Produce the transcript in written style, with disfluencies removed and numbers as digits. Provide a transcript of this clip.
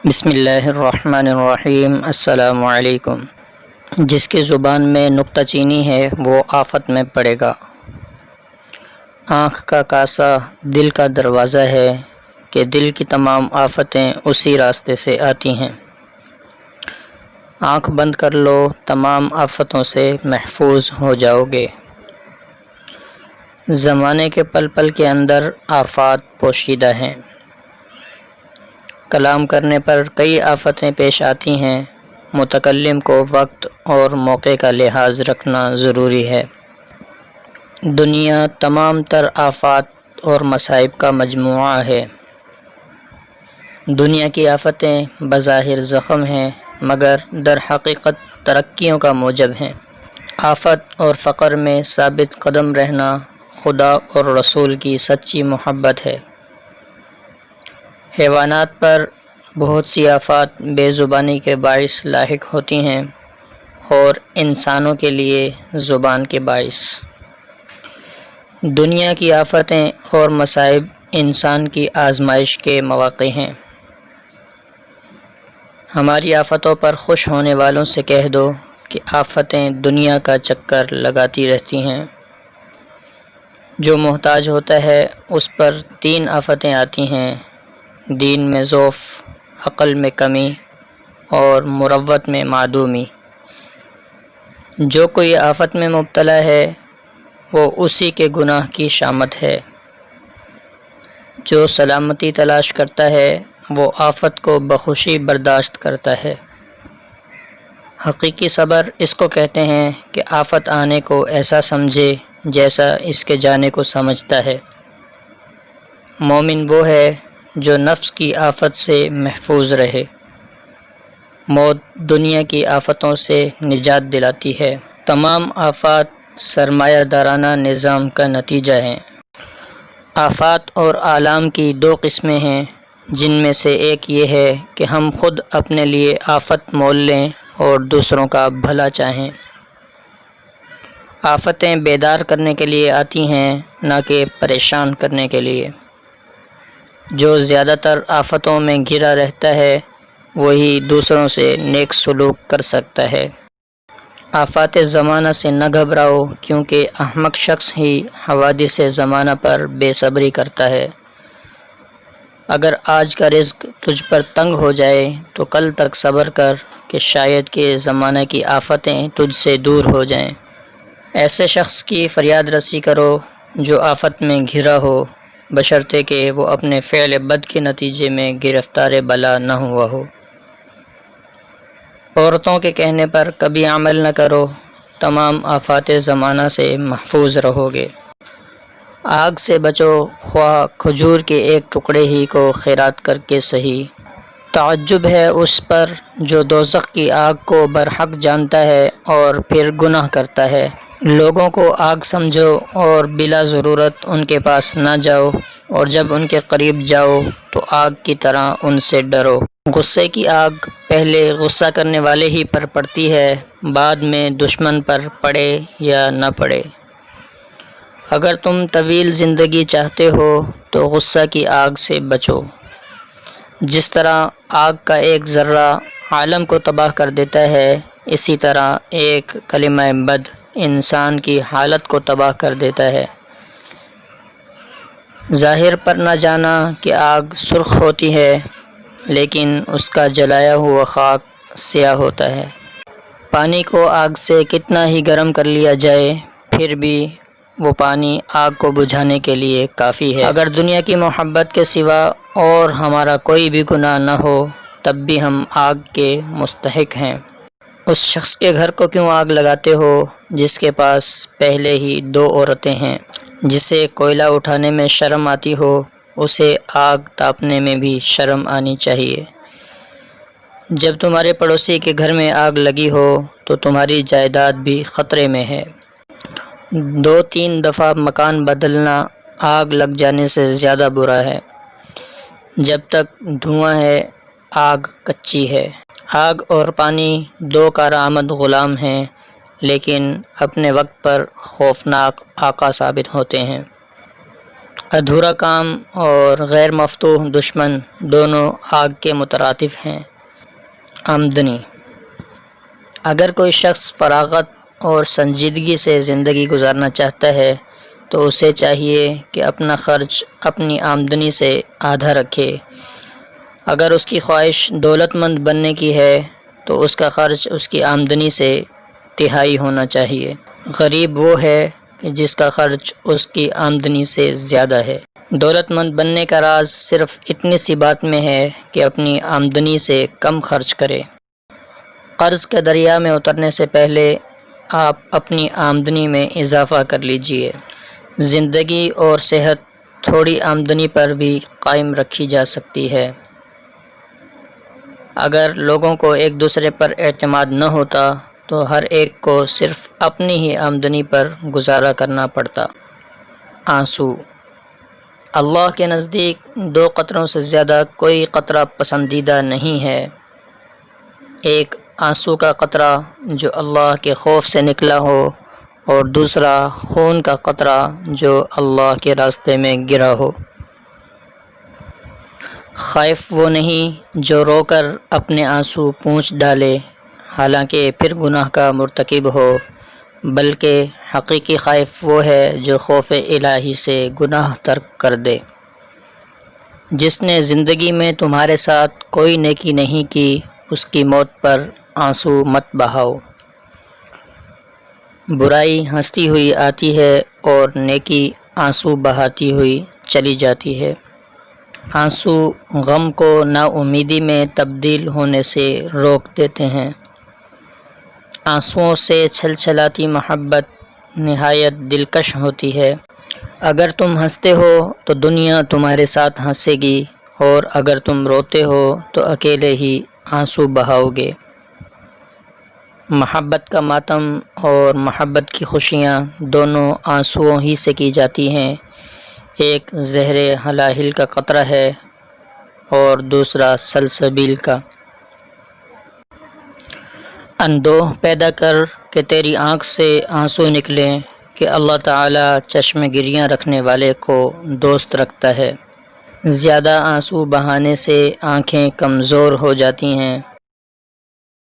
بسم اللہ الرحمن الرحیم۔ السلام علیکم۔ جس کی زبان میں نکتہ چینی ہے وہ آفت میں پڑے گا۔ آنکھ کا کاسا دل کا دروازہ ہے کہ دل کی تمام آفتیں اسی راستے سے آتی ہیں۔ آنکھ بند کر لو، تمام آفتوں سے محفوظ ہو جاؤ گے۔ زمانے کے پل پل کے اندر آفات پوشیدہ ہیں۔ کلام کرنے پر کئی آفتیں پیش آتی ہیں۔ متکلم کو وقت اور موقع کا لحاظ رکھنا ضروری ہے۔ دنیا تمام تر آفات اور مصائب کا مجموعہ ہے۔ دنیا کی آفتیں بظاہر زخم ہیں مگر در حقیقت ترقیوں کا موجب ہیں۔ آفت اور فقر میں ثابت قدم رہنا خدا اور رسول کی سچی محبت ہے۔ حیوانات پر بہت سی آفات بے زبانی کے باعث لاحق ہوتی ہیں اور انسانوں کے لیے زبان کے باعث۔ دنیا کی آفتیں اور مصائب انسان کی آزمائش کے مواقع ہیں۔ ہماری آفتوں پر خوش ہونے والوں سے کہہ دو کہ آفتیں دنیا کا چکر لگاتی رہتی ہیں۔ جو محتاج ہوتا ہے اس پر 3 آفتیں آتی ہیں: دین میں ضعف، عقل میں کمی اور مروت میں معدومی۔ جو کوئی آفت میں مبتلا ہے وہ اسی کے گناہ کی شامت ہے۔ جو سلامتی تلاش کرتا ہے وہ آفت کو بخوشی برداشت کرتا ہے۔ حقیقی صبر اس کو کہتے ہیں کہ آفت آنے کو ایسا سمجھے جیسا اس کے جانے کو سمجھتا ہے۔ مومن وہ ہے جو نفس کی آفت سے محفوظ رہے۔ موت دنیا کی آفتوں سے نجات دلاتی ہے۔ تمام آفات سرمایہ دارانہ نظام کا نتیجہ ہیں۔ آفات اور آلام کی 2 قسمیں ہیں، جن میں سے ایک یہ ہے کہ ہم خود اپنے لیے آفت مول لیں اور دوسروں کا بھلا چاہیں۔ آفتیں بیدار کرنے کے لیے آتی ہیں نہ کہ پریشان کرنے کے لیے۔ جو زیادہ تر آفتوں میں گھرا رہتا ہے وہی دوسروں سے نیک سلوک کر سکتا ہے۔ آفات زمانہ سے نہ گھبراؤ کیونکہ احمق شخص ہی حوادث زمانہ پر بے صبری کرتا ہے۔ اگر آج کا رزق تجھ پر تنگ ہو جائے تو کل تک صبر کر کہ شاید کہ زمانہ کی آفتیں تجھ سے دور ہو جائیں۔ ایسے شخص کی فریاد رسی کرو جو آفت میں گھرا ہو، بشرطے کہ وہ اپنے فعل بد کے نتیجے میں گرفتار بلا نہ ہوا ہو۔ عورتوں کے کہنے پر کبھی عمل نہ کرو، تمام آفات زمانہ سے محفوظ رہو گے۔ آگ سے بچو، خواہ کھجور کے ایک ٹکڑے ہی کو خیرات کر کے صحیح۔ تعجب ہے اس پر جو دوزخ کی آگ کو برحق جانتا ہے اور پھر گناہ کرتا ہے۔ لوگوں کو آگ سمجھو اور بلا ضرورت ان کے پاس نہ جاؤ، اور جب ان کے قریب جاؤ تو آگ کی طرح ان سے ڈرو۔ غصے کی آگ پہلے غصہ کرنے والے ہی پر پڑتی ہے، بعد میں دشمن پر پڑے یا نہ پڑے۔ اگر تم طویل زندگی چاہتے ہو تو غصہ کی آگ سے بچو۔ جس طرح آگ کا ایک ذرہ عالم کو تباہ کر دیتا ہے، اسی طرح ایک کلمہ بد انسان کی حالت کو تباہ کر دیتا ہے۔ ظاہر پر نہ جانا کہ آگ سرخ ہوتی ہے لیکن اس کا جلایا ہوا خاک سیاہ ہوتا ہے۔ پانی کو آگ سے کتنا ہی گرم کر لیا جائے پھر بھی وہ پانی آگ کو بجھانے کے لیے کافی ہے۔ اگر دنیا کی محبت کے سوا اور ہمارا کوئی بھی گناہ نہ ہو تب بھی ہم آگ کے مستحق ہیں۔ اس شخص کے گھر کو کیوں آگ لگاتے ہو جس کے پاس پہلے ہی 2 عورتیں ہیں؟ جسے کوئلہ اٹھانے میں شرم آتی ہو اسے آگ تاپنے میں بھی شرم آنی چاہیے۔ جب تمہارے پڑوسی کے گھر میں آگ لگی ہو تو تمہاری جائیداد بھی خطرے میں ہے۔ 2-3 دفعہ مکان بدلنا آگ لگ جانے سے زیادہ برا ہے۔ جب تک دھواں ہے آگ کچی ہے۔ آگ اور پانی 2 کارآمد غلام ہیں لیکن اپنے وقت پر خوفناک آقا ثابت ہوتے ہیں۔ ادھورا کام اور غیر مفتوح دشمن دونوں آگ کے مترادف ہیں۔ آمدنی۔ اگر کوئی شخص فراغت اور سنجیدگی سے زندگی گزارنا چاہتا ہے تو اسے چاہیے کہ اپنا خرچ اپنی آمدنی سے آدھا رکھے۔ اگر اس کی خواہش دولت مند بننے کی ہے تو اس کا خرچ اس کی آمدنی سے تہائی ہونا چاہیے۔ غریب وہ ہے کہ جس کا خرچ اس کی آمدنی سے زیادہ ہے۔ دولت مند بننے کا راز صرف اتنی سی بات میں ہے کہ اپنی آمدنی سے کم خرچ کرے۔ قرض کے دریا میں اترنے سے پہلے آپ اپنی آمدنی میں اضافہ کر لیجئے۔ زندگی اور صحت تھوڑی آمدنی پر بھی قائم رکھی جا سکتی ہے۔ اگر لوگوں کو ایک دوسرے پر اعتماد نہ ہوتا تو ہر ایک کو صرف اپنی ہی آمدنی پر گزارا کرنا پڑتا۔ آنسو۔ اللہ کے نزدیک 2 قطروں سے زیادہ کوئی قطرہ پسندیدہ نہیں ہے۔ ایک آنسو کا قطرہ جو اللہ کے خوف سے نکلا ہو، اور دوسرا خون کا قطرہ جو اللہ کے راستے میں گرا ہو۔ خائف وہ نہیں جو رو کر اپنے آنسو پونچھ ڈالے حالانکہ پھر گناہ کا مرتکب ہو، بلکہ حقیقی خائف وہ ہے جو خوف الہی سے گناہ ترک کر دے۔ جس نے زندگی میں تمہارے ساتھ کوئی نیکی نہیں کی اس کی موت پر آنسو مت بہاؤ۔ برائی ہنستی ہوئی آتی ہے اور نیکی آنسو بہاتی ہوئی چلی جاتی ہے۔ آنسو غم کو نا امیدی میں تبدیل ہونے سے روک دیتے ہیں۔ آنسوؤں سے چھلچلاتی محبت نہایت دلکش ہوتی ہے۔ اگر تم ہنستے ہو تو دنیا تمہارے ساتھ ہنسے گی، اور اگر تم روتے ہو تو اکیلے ہی آنسو بہاؤ گے۔ محبت کا ماتم اور محبت کی خوشیاں دونوں آنسوؤں ہی سے کی جاتی ہیں۔ ایک زہر ہلاہل کا قطرہ ہے اور دوسرا سلسبیل کا۔ اندوہ پیدا کر کہ تیری آنکھ سے آنسو نکلیں کہ اللہ تعالی چشم گریاں رکھنے والے کو دوست رکھتا ہے۔ زیادہ آنسو بہانے سے آنکھیں کمزور ہو جاتی ہیں۔